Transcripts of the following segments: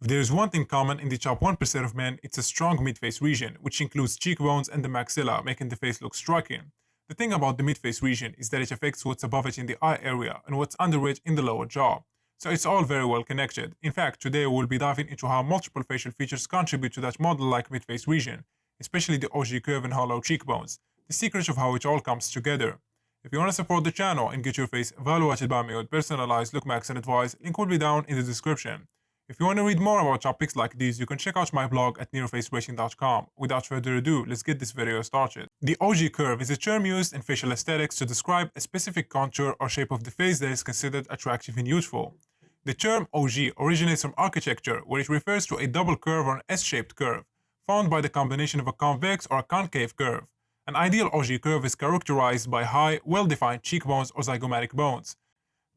If there is one thing common in the top 1% of men, it's a strong mid-face region, which includes cheekbones and the maxilla, making the face look striking. The thing about the mid-face region is that it affects what's above it in the eye area and what's under it in the lower jaw. So it's all very well connected. In fact, today we'll be diving into how multiple facial features contribute to that model-like mid-face region, especially the OG curve and hollow cheekbones, the secret of how it all comes together. If you want to support the channel and get your face evaluated by me with personalized look max and advice, link will be down in the description. If you want to read more about topics like these, you can check out my blog at nearfacebrating.com. Without further ado, let's get this video started. The OG curve is a term used in facial aesthetics to describe a specific contour or shape of the face that is considered attractive and youthful. The term OG originates from architecture, where it refers to a double curve or an S-shaped curve, formed by the combination of a convex or a concave curve. An ideal OG curve is characterized by high, well-defined cheekbones or zygomatic bones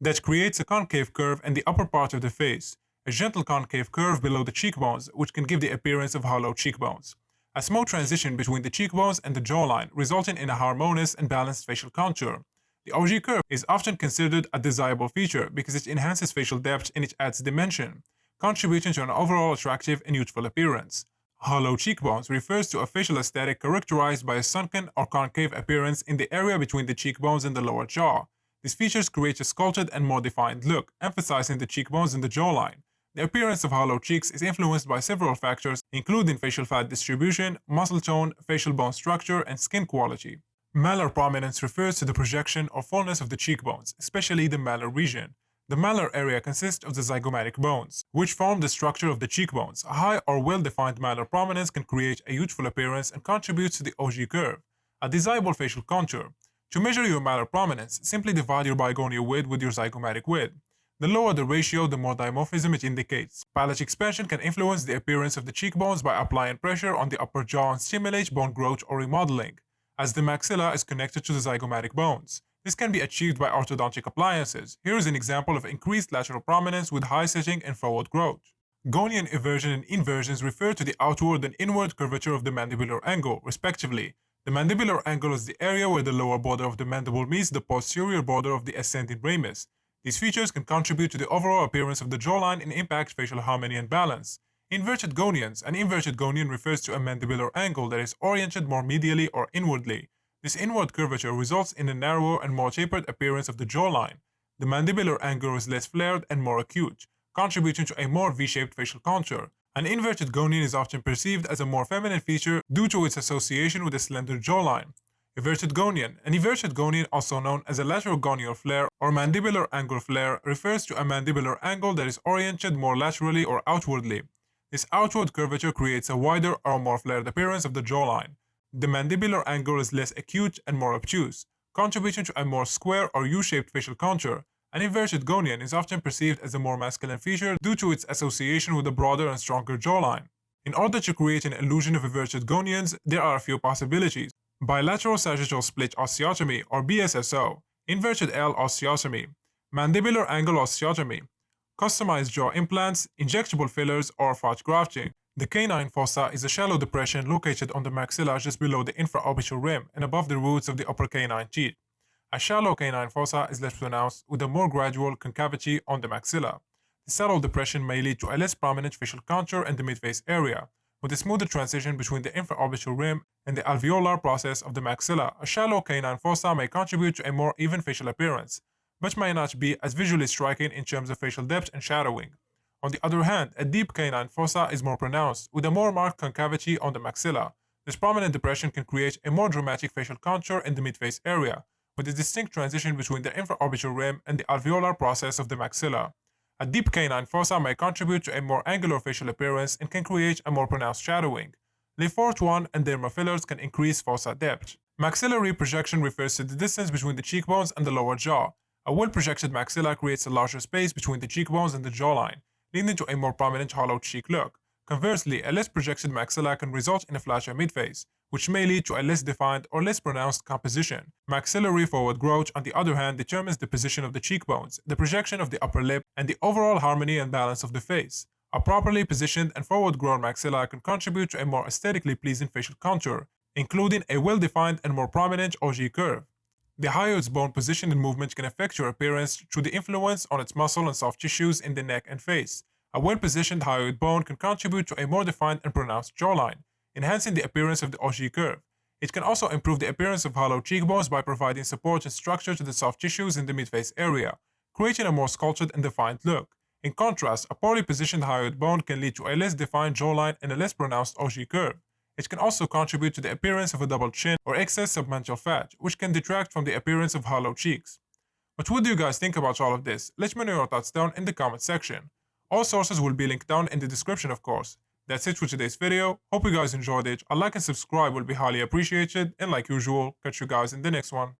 that creates a concave curve in the upper part of the face, a gentle concave curve below the cheekbones, which can give the appearance of hollow cheekbones. A smooth transition between the cheekbones and the jawline, resulting in a harmonious and balanced facial contour. The OG curve is often considered a desirable feature because it enhances facial depth and it adds dimension, contributing to an overall attractive and youthful appearance. Hollow cheekbones refers to a facial aesthetic characterized by a sunken or concave appearance in the area between the cheekbones and the lower jaw. These features create a sculpted and more defined look, emphasizing the cheekbones and the jawline. The appearance of hollow cheeks is influenced by several factors, including facial fat distribution, muscle tone, facial bone structure, and skin quality. Malar prominence refers to the projection or fullness of the cheekbones, especially the malar region. The malar area consists of the zygomatic bones, which form the structure of the cheekbones. A high or well-defined malar prominence can create a youthful appearance and contributes to the OG curve, a desirable facial contour. To measure your malar prominence, simply divide your bigonial width with your zygomatic width. The lower the ratio, the more dimorphism it indicates. Palate expansion can influence the appearance of the cheekbones by applying pressure on the upper jaw and stimulate bone growth or remodeling, as the maxilla is connected to the zygomatic bones. This can be achieved by orthodontic appliances. Here is an example of increased lateral prominence with high setting and forward growth. Gonian eversion and inversions refer to the outward and inward curvature of the mandibular angle, respectively. The mandibular angle is the area where the lower border of the mandible meets the posterior border of the ascending ramus. These features can contribute to the overall appearance of the jawline and impact facial harmony and balance. Inverted gonians. An inverted gonian refers to a mandibular angle that is oriented more medially or inwardly. This inward curvature results in a narrower and more tapered appearance of the jawline. The mandibular angle is less flared and more acute, contributing to a more V-shaped facial contour. An inverted gonian is often perceived as a more feminine feature due to its association with a slender jawline. Everted gonian. An everted gonian, also known as a lateral gonial flare or mandibular angle flare, refers to a mandibular angle that is oriented more laterally or outwardly. This outward curvature creates a wider or more flared appearance of the jawline. The mandibular angle is less acute and more obtuse, contributing to a more square or U-shaped facial contour. An inverted gonian is often perceived as a more masculine feature due to its association with a broader and stronger jawline. In order to create an illusion of everted gonians, there are a few possibilities. Bilateral sagittal split osteotomy or BSSO, inverted L osteotomy, mandibular angle osteotomy, customized jaw implants, injectable fillers, or fat grafting. The canine fossa is a shallow depression located on the maxilla just below the infraorbital rim and above the roots of the upper canine teeth. A shallow canine fossa is less pronounced with a more gradual concavity on the maxilla. The shallow depression may lead to a less prominent facial contour in the midface area, with a smoother transition between the infraorbital rim and the alveolar process of the maxilla. A shallow canine fossa may contribute to a more even facial appearance, but may not be as visually striking in terms of facial depth and shadowing. On the other hand, a deep canine fossa is more pronounced, with a more marked concavity on the maxilla. This prominent depression can create a more dramatic facial contour in the midface area, with a distinct transition between the infraorbital rim and the alveolar process of the maxilla. A deep canine fossa may contribute to a more angular facial appearance and can create a more pronounced shadowing. Le Fort 1 and derma fillers can increase fossa depth. Maxillary projection refers to the distance between the cheekbones and the lower jaw. A well-projected maxilla creates a larger space between the cheekbones and the jawline, leading to a more prominent hollow cheek look. Conversely, a less projected maxilla can result in a flatter midface, which may lead to a less defined or less pronounced composition. Maxillary forward growth, on the other hand, determines the position of the cheekbones, the projection of the upper lip, and the overall harmony and balance of the face. A properly positioned and forward-grown maxilla can contribute to a more aesthetically pleasing facial contour, including a well-defined and more prominent OG curve. The higher its bone position and movement can affect your appearance through the influence on its muscle and soft tissues in the neck and face. A well-positioned hyoid bone can contribute to a more defined and pronounced jawline, enhancing the appearance of the OG curve. It can also improve the appearance of hollow cheekbones by providing support and structure to the soft tissues in the midface area, creating a more sculptured and defined look. In contrast, a poorly positioned hyoid bone can lead to a less defined jawline and a less pronounced OG curve. It can also contribute to the appearance of a double chin or excess submental fat, which can detract from the appearance of hollow cheeks. But what do you guys think about all of this? Let me know your thoughts down in the comment section. All sources will be linked down in the description, of course. That's it for today's video. Hope you guys enjoyed it. A like and subscribe will be highly appreciated. And like usual, catch you guys in the next one.